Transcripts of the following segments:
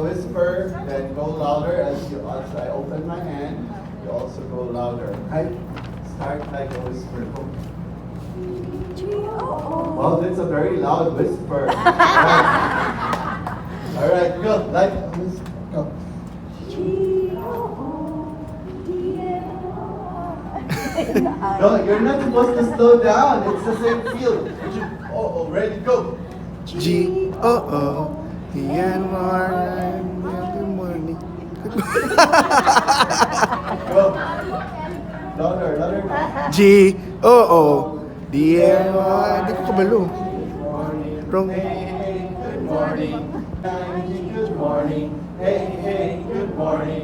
whisper, then go louder as I open my hand. You also go louder. Right? Start like a whisper. Go. Well, that's a very loud whisper. All right, go. Like a whisper. Go. No, you're not supposed to slow down. It's the same feel. Ready, go. G-O-O-D-N-Y. Good morning. Go. Louder. G-O-O-D-N-Y. Hindi ko kabalo. Wrong. Hey, good morning. Good morning. Hey, good morning.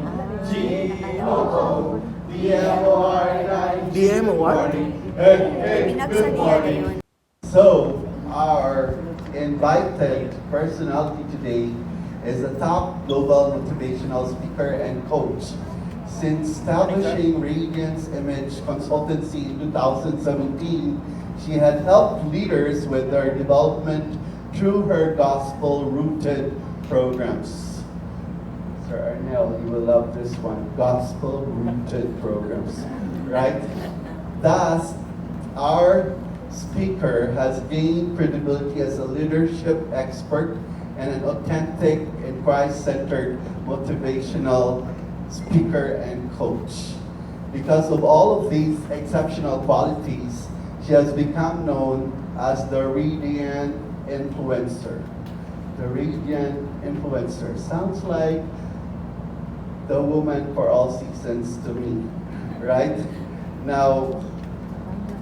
G-O-O-D-M-O-R-I. D-M-O-R? Hey, good morning. So, our invited personality today is a top global motivational speaker and coach. Since establishing Radiance Image Consultancy in 2017, she had helped leaders with their development through her gospel-rooted programs. Sir Arnell, you will love this one. Gospel-rooted programs, right? Thus, our speaker has gained credibility as a leadership expert and an authentic and Christ-centered motivational speaker and coach. Because of all of these exceptional qualities, she has become known as the Radiant Influencer. The Radiant Influencer sounds like the woman for all seasons to me, right? Now,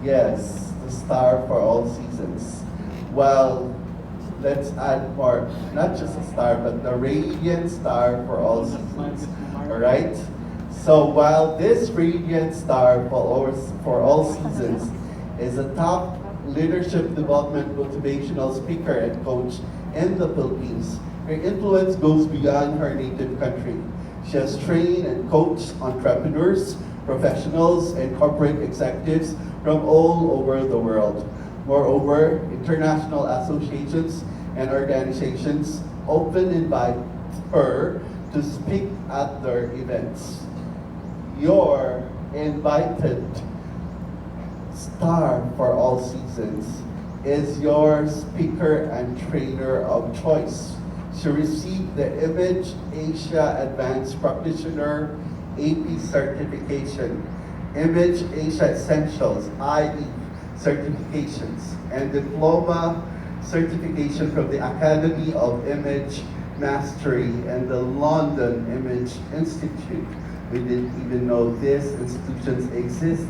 yes, the star for all seasons. Well, let's add more, not just a star, but the radiant star for all seasons, all right? So while this radiant star for all seasons is a top leadership development motivational speaker and coach in the Philippines, her influence goes beyond her native country. She has trained and coached entrepreneurs, professionals, and corporate executives from all over the world. Moreover, international associations and organizations often invite her to speak at their events. Your invited star for all seasons is your speaker and trainer of choice. She received the Image Asia Advanced Practitioner AP certification, Image Asia Essentials IE certifications, and Diploma certification from the Academy of Image Mastery and the London Image Institute. We didn't even know these institutions exist,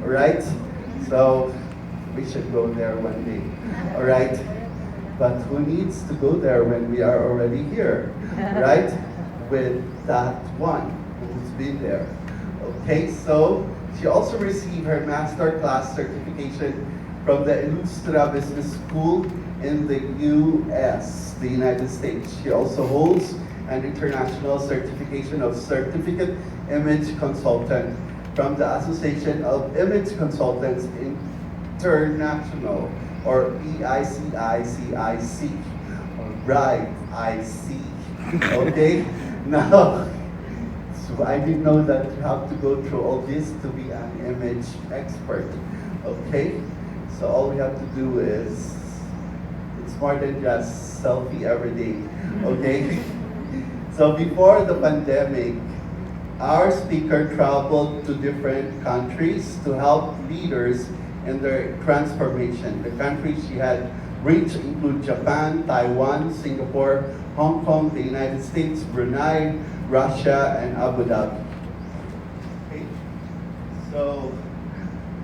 all right? So we should go there one day, all right? But who needs to go there when we are already here, right? With that one who's been there. Okay, so she also received her Masterclass certification from the Illustra Business School in the US, the United States. She also holds an international certification of Certificate Image Consultant from the Association of Image Consultants International, or AICI-CIC. Right, I see. Okay, now, so I didn't know that you have to go through all this to be an image expert. Okay, so all we have to do is, it's more than just selfie every day. Okay, so before the pandemic, our speaker traveled to different countries to help leaders in their transformation. The countries she had reached include Japan, Taiwan, Singapore, Hong Kong, the United States, Brunei, Russia, and Abu Dhabi. Okay. So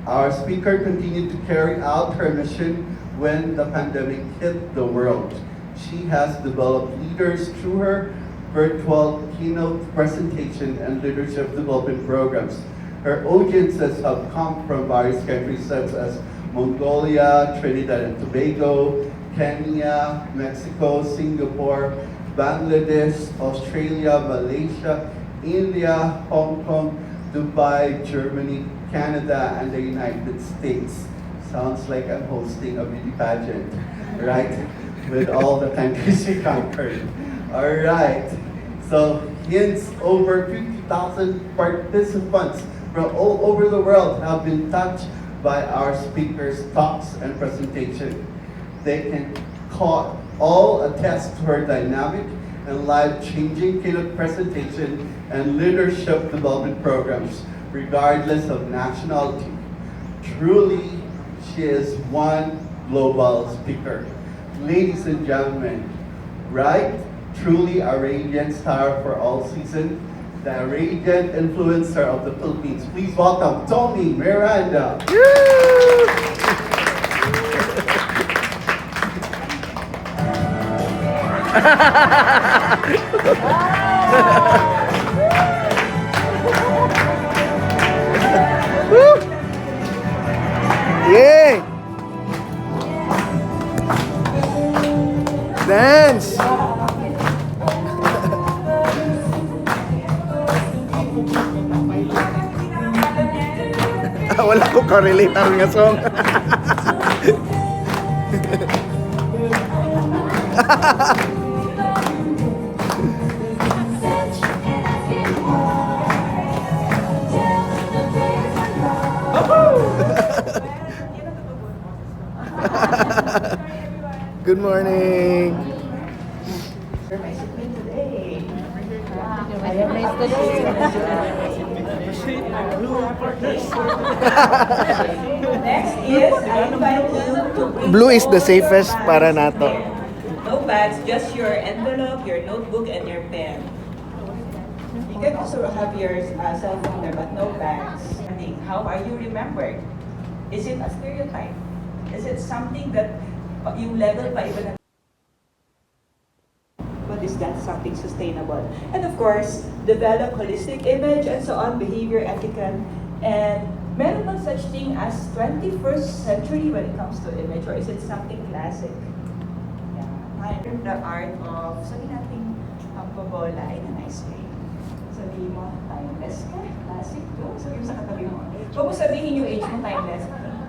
our speaker continued to carry out her mission when the pandemic hit the world. She has developed leaders through her virtual keynote presentation and leadership development programs. Her audiences have come from various countries such as Mongolia, Trinidad and Tobago, Kenya, Mexico, Singapore, Bangladesh, Australia, Malaysia, India, Hong Kong, Dubai, Germany, Canada, and the United States. Sounds like I'm hosting a beauty pageant, right? With all the countries she conquered. All right. So hence over 50,000 participants from all over the world have been touched by our speakers' talks and presentation. They can all attest to her dynamic and life-changing keynote presentation and leadership development programs, regardless of nationality. Truly, she is one global speaker. Ladies and gentlemen, right? Truly a radiant star for all season, the radiant influencer of the Philippines. Please welcome Toni Miranda. Yay! Dance! Wala ko ka-relate ang nga song. Good morning. Next is, I invite you to Blue is the safest para nato. no bags, just your envelope, your notebook, and your pen. You can also have your cell phone there, but no bags. How are you remembered? Is it a stereotype? Is it something that yung level pa iba na? But is that something sustainable? And of course, develop holistic image and so on, behavior, etiquette, and meron bang such thing as 21st century when it comes to image, or is it something classic? Yeah. The art of, sabi natin, pambobola in a nice way. Sabihin mo, timeless ka, classic to. Sabihin mo sa katabi mo. Huwag mo sabihin yung age mo, timeless.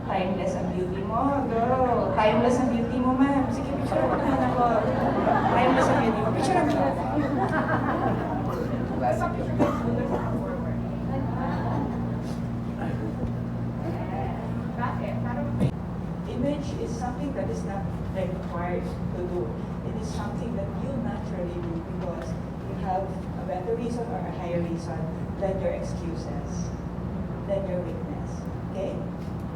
Timeless ang beauty mo, girl. Timeless ang beauty mo, ma'am. Sige, picture ako na ako. Timeless ang beauty mo. Picture ako. Image is something that is not required to do. It is something that you naturally do because you have a better reason or a higher reason than your excuses, than your weakness. Okay?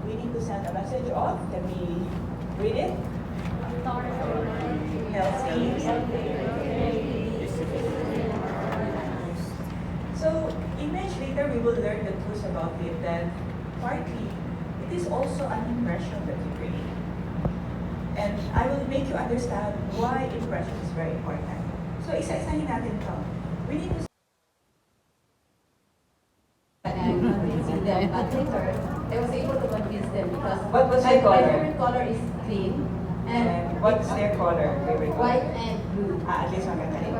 We need to send a message off. Can we read it? Healthy. So, image later we will learn the truth about it that partly it is also an impression that you create. And I will make you understand why impression is very important. So, isa-isahin natin ito. We need to But later, I was able to convince them because What was my your color? favorite color is green and what's their color? Favorite color? white and blue. At least maganda rin.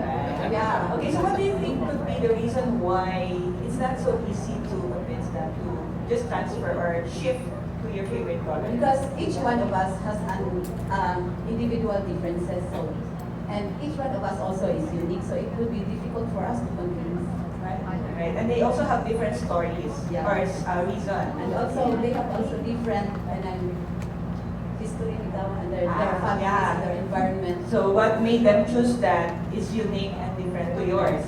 Yeah. Okay, so what do you think could be the reason why it's not so easy to convince them to just transfer or shift to your favorite color? Because each one of us has an individual differences, so and each one of us also is unique, so it would be difficult for us to convince. Right, and they also have different stories Yeah. or reason. And also they have also different history and their families yeah. and their environment. So what made them choose that is unique and different to yours.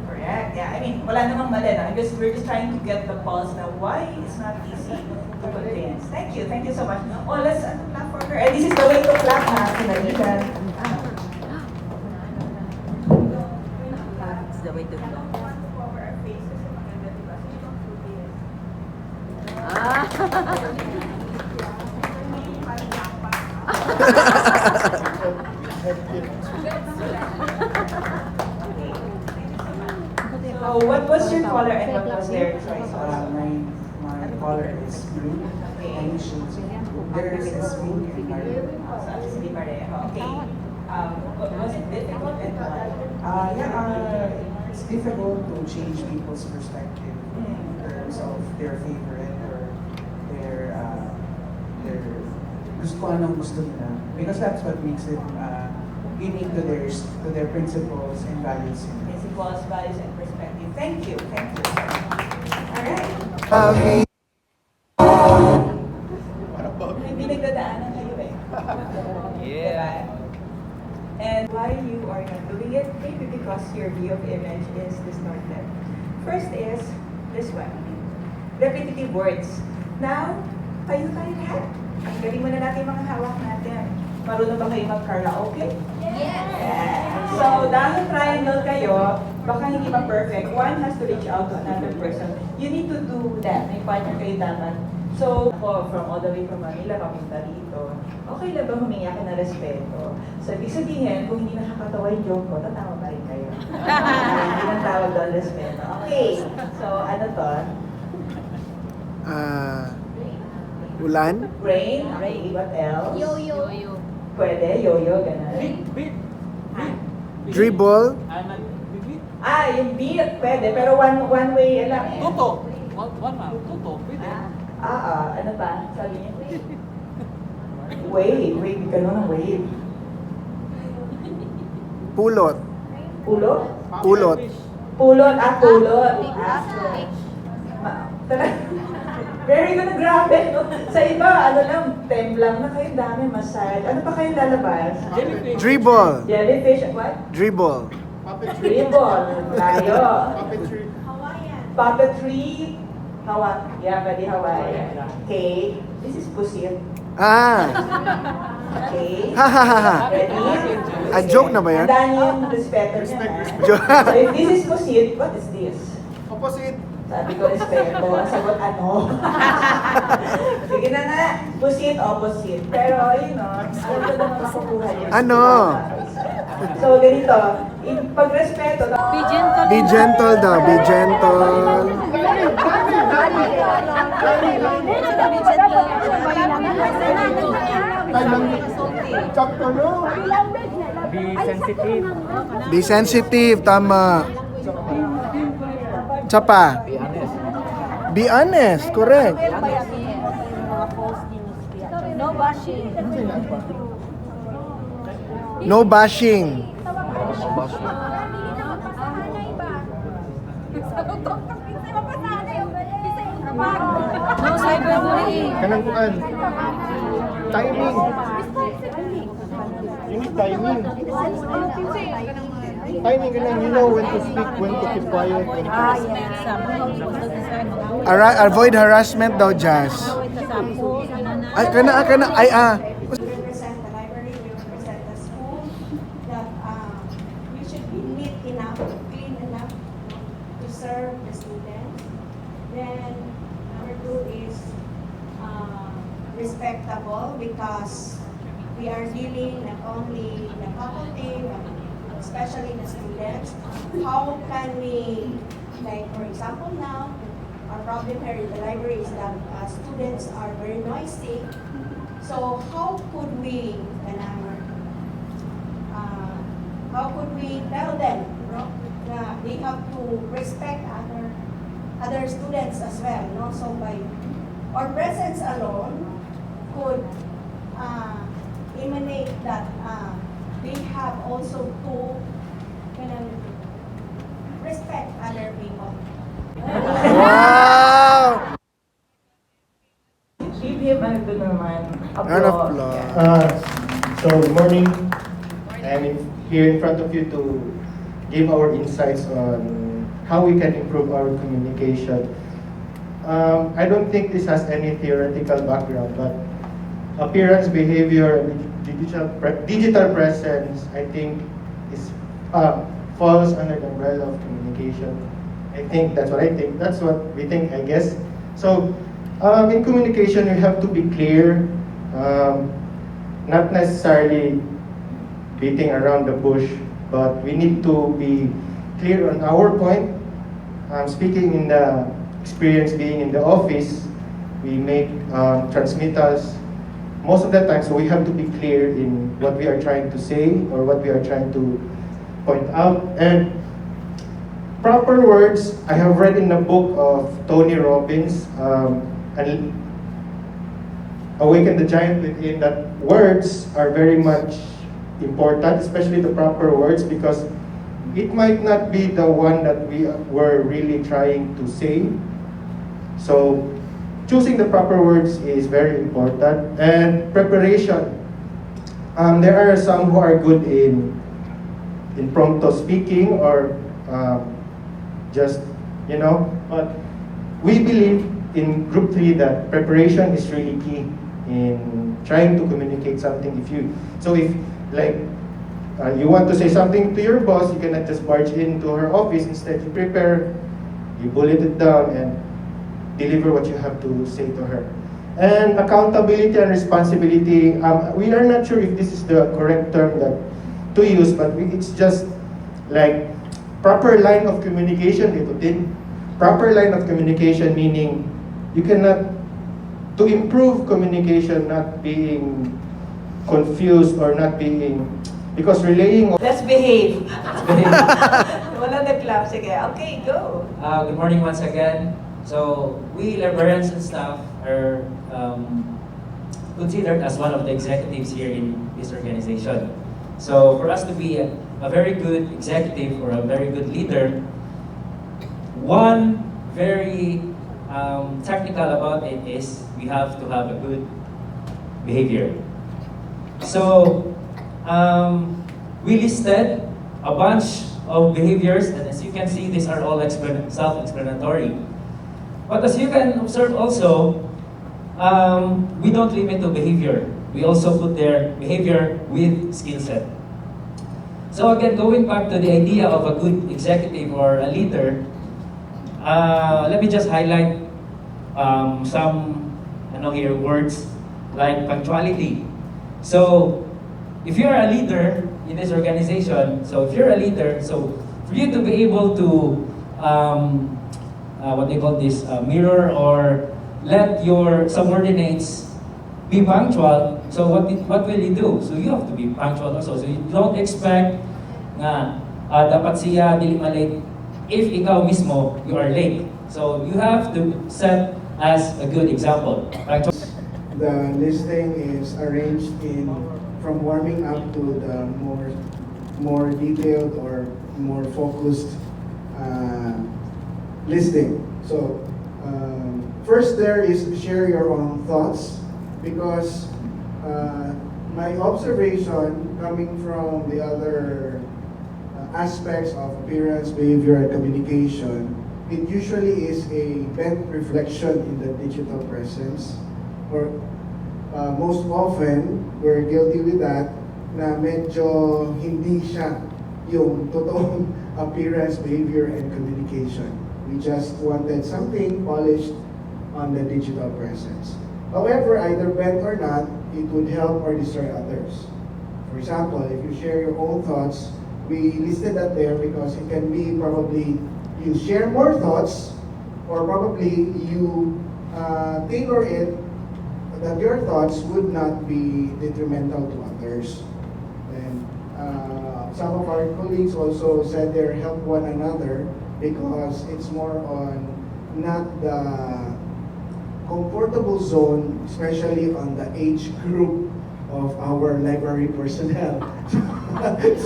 Correct. Yeah. I mean, wala namang mali na. We're just trying to get the pulse now why it's not easy to convince. Thank you. Thank you so much. Oh, let's clap for her. And this is the way to clap, ha? Kinalitan. It's the way to clap. So what was your color and what was their choice? My color is blue, and shades of blue. Theirs is pink and maroon. So at least hindi pareho. Okay. Was it difficult and why? It's difficult to change people's perspective in terms of their favorite or their gusto anong gusto nila, because that's what makes it unique to their principles and values. principles, values, and perspective. Thank you. Thank you. All right. Hindi nagdadaanan kayo eh. Yeah. And why you are not doing it? Maybe because your view of image is distorted. First is this one. Repetitive words. Now, kayo lahat. Ang galing mo na natin mga hawak natin. Marunong ba kayo mag-karaoke? Yes! So, dahil triangle kayo, baka hindi pa perfect. One has to reach out to another person. You need to do that. May partner kayo dapat. So, ako, from all the way from Manila, papunta dito, okay lang ba humingi ako ng respeto? So, ibig sabihin, kung hindi nakakatawa yung joke ko, tatawa pa rin kayo. Hindi nang tawag doon respeto. Okay. So, ano to? Ulan? Rain. Okay, what else? Yo-yo. Pwede, yo-yo, ganun. Dribble? Yung beat, pwede, pero one way lang eh. Toto. One man. Toto. Pwede. Ano ba? Sabi niya? Wave, ganun ang wave. Pulot? Pulot? Pulot. Pulot. Very good, grabe, no? Sa iba, ano lang, templang na kayo, dami, massage. Ano pa kayong lalabas? Dribble? Jellyfish, what? Dribble. Dribble, layo. Puppetry. Yeah, pwede Hawaiian. Okay, this is pusit. Okay. Ha ha ha ha. Ready? Joke na ba yan? Tandaan niyo yung respeto niya. Joke. So if this is pusit, what is this? Opposite. Sabi ko, respeto. Ang sagot, ano? Sige na nga. Pusit, opposite. Pero, alam ko naman makukuha yun. Ano? So, ganito. Pag respeto, Be gentle. Be gentle daw. Be gentle. Be sensitive. Tama. Tsapa. Be honest. Correct. No bashing. No bashing. No cyberbullying. Kanang kuan. Timing. You need timing. Timing ka lang, you know when to speak, when to keep quiet. Avoid harassment daw, Jazz. Ay, kana. We represent the library, we represent the school, that we should be neat enough, clean enough to serve the students. Then, number 2 is respectable, because we are dealing not only the faculty, but especially the students. How can we, like for example now, our problem here in the library is that students are very noisy. So how could we tell them, that they have to respect other students as well, no? So by our presence alone could emanate that they have also to respect other people. Wow! give him ano naman. Round of applause. So, good morning. I'm here in front of you to give our insights on how we can improve our communication. I don't think this has any theoretical background, but appearance, behavior, and digital presence, I think, is falls under the umbrella of communication. I think that's what I think. That's what we think, I guess. So, in communication, we have to be clear, not necessarily beating around the bush, but we need to be clear on our point. Speaking in the experience being in the office, we make transmittals most of the time, so we have to be clear in what we are trying to say or what we are trying to point out. And proper words, I have read in the book of Toni Robbins, Awaken the Giant Within, that words are very much important, especially the proper words, because it might not be the one that we were really trying to say. So choosing the proper words is very important. And preparation. There are some who are good in impromptu speaking or just, but we believe in group 3 that preparation is really key in trying to communicate something. If you want to say something to your boss, you cannot just barge into her office. Instead, you prepare, you bullet it down, and deliver what you have to say to her. And accountability and responsibility, we are not sure if this is the correct term to use, but it's just like proper line of communication. Proper line of communication meaning you cannot, to improve communication, not being confused or not being, because relaying. Let's behave. Wala na clap. Sige. Okay, go. Good morning once again. So we librarians and staff are considered as one of the executives here in this organization. So for us to be a very good executive or a very good leader, one very technical about it is we have to have a good behavior. So we listed a bunch of behaviors, and as you can see, these are all self-explanatory. But as you can observe also, we don't limit to behavior. We also put their behavior with skill set. So again, going back to the idea of a good executive or a leader, let me just highlight some words like punctuality. So if you're a leader in this organization, so for you to be able to what they call this, mirror or let your subordinates be punctual, so what will you do? So you have to be punctual also. So you don't expect na dapat siya dili malate if ikaw mismo you are late. So you have to set as a good example. The listing is arranged from warming up to the more detailed or more focused listing. So first there is share your own thoughts, because my observation coming from the other aspects of appearance, behavior, and communication, it usually is a bent reflection in the digital presence, or most often we're guilty with that, na medyo hindi siya yung totoong appearance, behavior, and communication. We just wanted something polished on the digital presence. However, either bent or not, it would help or destroy others. For example, if you share your own thoughts, we listed that there because it can be probably you share more thoughts, or probably you tailor it that your thoughts would not be detrimental to others. And some of our colleagues also said they help one another because it's more on not the comfortable zone, especially on the age group of our library personnel.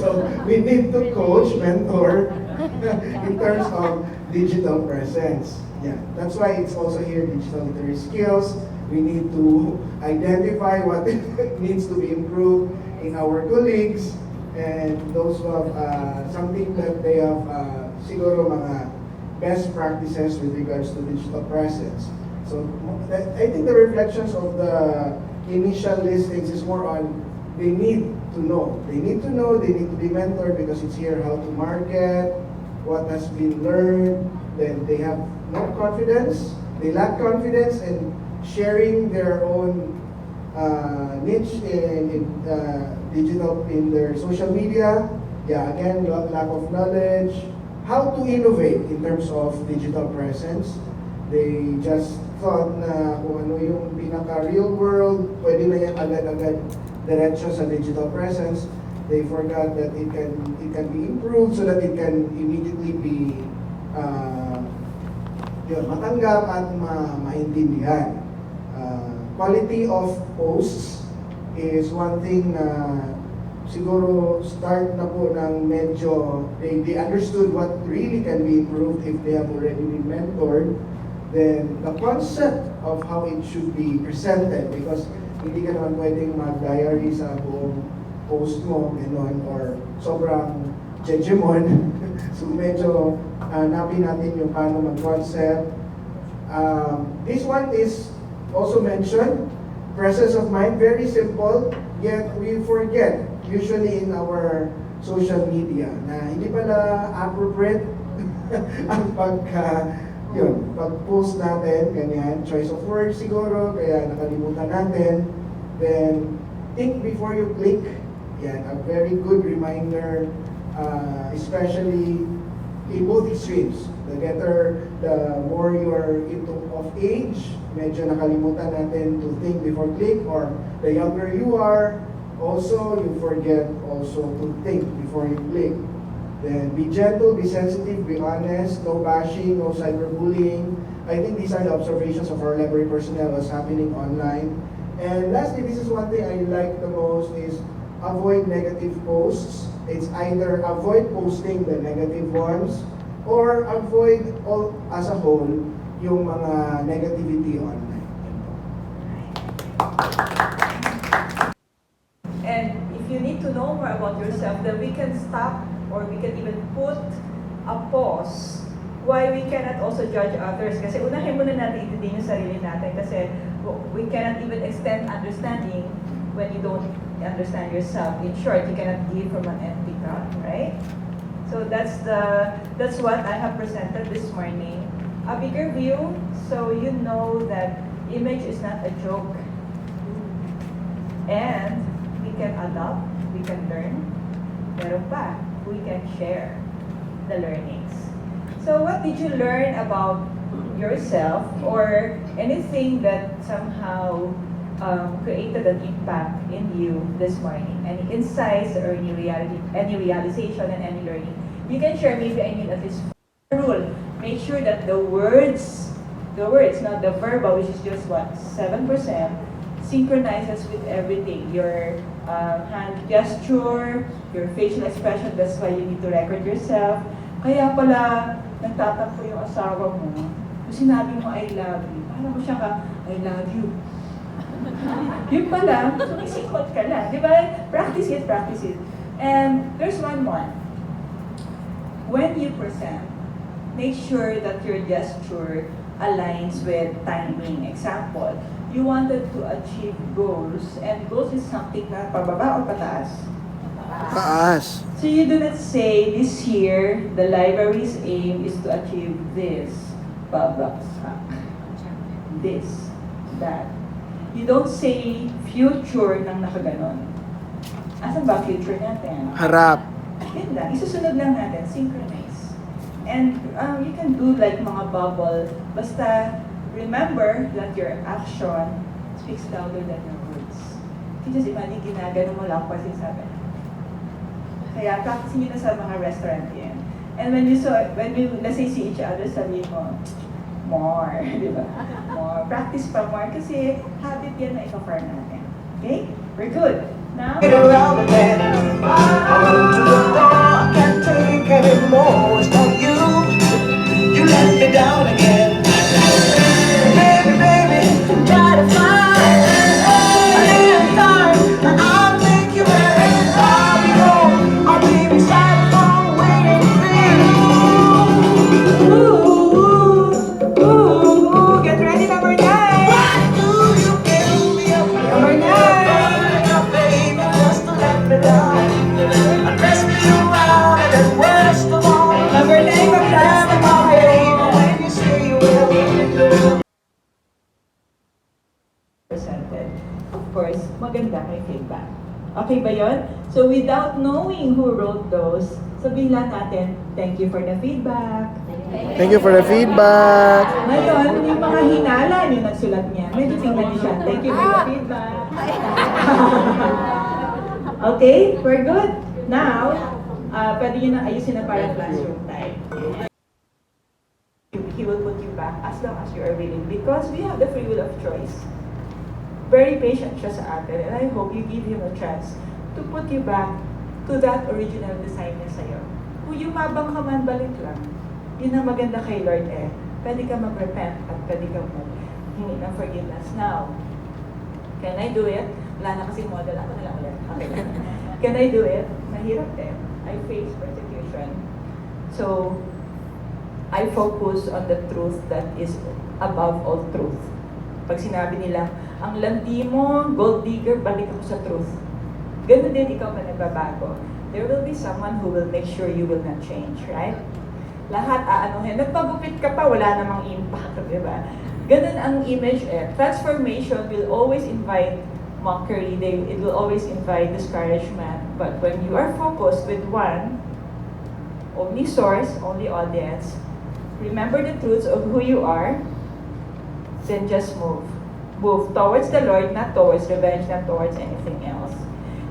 So we need to coach, mentor in terms of digital presence. Yeah, that's why it's also here, digital literacy skills. We need to identify what needs to be improved in our colleagues and those who have something that they have siguro mga best practices with regards to digital presence. So I think the reflections of the initial listings is more on they need to know. They need to be mentored because it's here how to market, what has been learned. Then they have no confidence, they lack confidence in sharing their own niche in digital, in their social media. Yeah, again, lack of knowledge. How to innovate in terms of digital presence. They just thought na kung ano yung pinaka-real world, pwede na yan agad-agad diretso sa digital presence. They forgot that it can be improved so that it can immediately be matanggap at maintindihan. Quality of posts is one thing na siguro start na po ng medyo, they understood what really can be improved if they have already been mentored, then the concept of how it should be presented, because hindi ka naman pwedeng mag-diary sa buong post mo, gano'n, or sobrang jejemon. So medyo hanapin natin yung paano mag-concept. This one is also mentioned, presence of mind, very simple, yet we forget, usually in our social media, na hindi pala appropriate ang pag-post natin, ganyan, choice of words siguro, kaya nakalimutan natin. Then, think before you click, yan, a very good reminder, especially in both extremes. The more you're into of age, medyo nakalimutan natin to think before click, or the younger you are, also you forget also to think before you click. Then be gentle, be sensitive, be honest, no bashing, no cyberbullying. I think these are the observations of our library personnel what's happening online. And lastly, this is one thing I like the most is avoid negative posts. It's either avoid posting the negative ones or avoid all as a whole yung mga negativity online. And if you need to know more about yourself, then we can stop or we can even put a pause why we cannot also judge others. Kasi unahin muna natin intindihin yung sarili natin kasi we cannot even extend understanding when you don't understand yourself. In short, you cannot give from an empty cup, right? So that's what I have presented this morning. A bigger view, so you know that image is not a joke. And we can adopt, we can learn, pero pa, we can share the learnings. So what did you learn about yourself or anything that somehow created an impact in you this morning? Any insights or any realization and any learning? You can share, maybe I need at least rule. Make sure that the words, not the verbal, which is just what, 7%, synchronizes with everything. Your hand gesture, your facial expression, that's why you need to record yourself. Kaya pala, nagtatampo yung asawa mo, kung sinabi mo I love you, paano mo siya ka, I love you. Yun pala, sumisikot ka na. Di ba? Practice it, practice it. And there's one more. When you present, make sure that your gesture aligns with timing. Example, you wanted to achieve goals, and goals is something na pababa or pataas? Taas. So you do not say, this year, the library's aim is to achieve this, babaksak, this, that. You don't say future nang nakaganon. Asan ba future natin? Harap. Yun lang, isusunod lang natin, synchronize. And you can do like mga bubble, basta remember that your action speaks louder than your words. Just imagine, ginagano mo lang kasi sabi. Kaya practice nyo na sa mga restaurant yan. And when you let's say see each other, sabihin mo, more, di ba? More. Practice pa more kasi habit yan na ipa-farm natin. Okay? We're good. Now, Get around the bend. I'm to the door, I can't take anymore. It's not you. You let me down again. Baby, baby, try to find a little time, and I'll make you ready. I'll be home, I'll be beside the phone waiting for you. ooh, ooh, get ready, number 9. Why do you fill me up with Number 9. your baby just to let me down? Undress me around and then worst of all, Number 9, mag-class na mga kayo. when you say you will. Presented. Of course, maganda may feedback. Okay ba yon? So without knowing who wrote those, sabihin lang natin, thank you for the feedback. Thank you for the feedback. Ngayon, yung mga hinala yung nagsulat niya, medyo tingnan niyo siya. Thank you for the feedback. Okay, we're good. Now, pwede nyo na ayusin na parang classroom type. He will put you back as long as you are willing because we have the free will of choice. Very patient siya sa atin and I hope you give him a chance to put you back to that original design niya sa'yo. Kung yumabang ka man, balik lang. Yun ang maganda kay Lord eh. Pwede ka mag-repent at pwede ka maghingi ng forgiveness. Now, can I do it? Wala na kasing model. Ako na lang ulit. Okay. Can I do it? Mahirap eh. I face persecution. So, I focus on the truth that is above all truth. Pag sinabi nila, ang landi mo, gold digger, balik ako sa truth. Ganun din ikaw pa nagbabago. There will be someone who will make sure you will not change, right? Lahat aanuhin. Nagpagupit ka pa, wala namang impact, di ba? Ganun ang image eh. Transformation will always invite mockery. It will always invite discouragement. But when you are focused with one, only source, only audience, remember the truths of who you are, then just move. Move towards the Lord, not towards revenge, not towards anything else.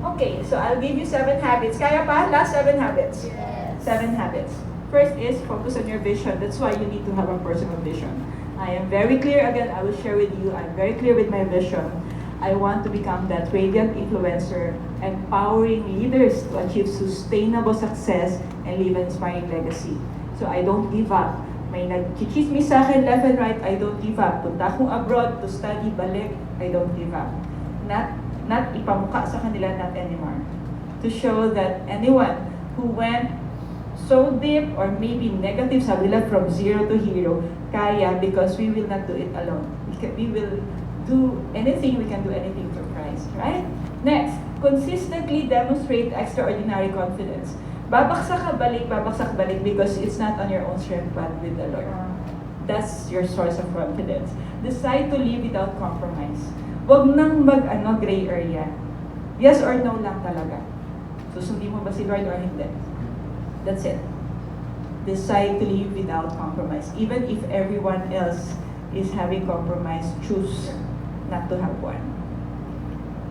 Okay, so I'll give you 7 habits. Kaya pa? Last 7 habits? Yes. 7 habits. First is focus on your vision. That's why you need to have a personal vision. I am very clear, again, I will share with you, I'm very clear with my vision. I want to become that radiant influencer, empowering leaders to achieve sustainable success and leave an inspiring legacy. So I don't give up. May nag-chismis sa akin left and right, I don't give up. Punta akong abroad to study, balik, I don't give up. Not ipamuka sa kanila, not anymore. To show that anyone who went so deep or maybe negative, sabi nila from 0 to hero, kaya because we will not do it alone. We will do anything, we can do anything for Christ, right? Next, consistently demonstrate extraordinary confidence. Babaksak ka balik because it's not on your own strength but with the Lord. That's your source of confidence. Decide to live without compromise. Huwag nang gray area. Yes or no lang talaga. Susundin mo ba si Lord or hindi? That's it. Decide to live without compromise. Even if everyone else is having compromise, choose not to have one.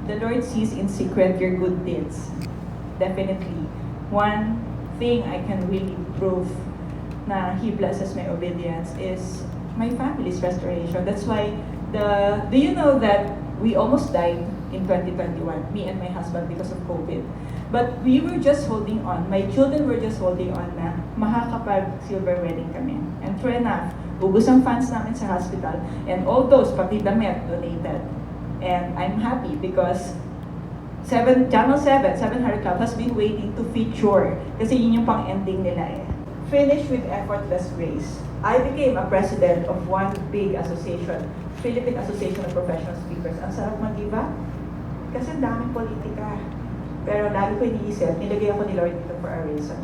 The Lord sees in secret your good deeds. Definitely. One thing I can really prove na He blesses my obedience is my family's restoration. That's why do you know that we almost died in 2021, me and my husband, because of COVID. But we were just holding on. My children were just holding on na makakapag-silver wedding kami. And true enough, ubus ang funds namin sa hospital. And all those, pati damit, donated. And I'm happy because Channel 7, 700 Club has been waiting to feature. Kasi yun yung pang-ending nila eh. Finish with effortless grace. I became a president of one big association, Philippine Association of Professional Speakers. Ang sarap mag-iba. Kasi ang daming politika. Pero lalo ko iniisip, nilagay ako ni Lord dito for a reason.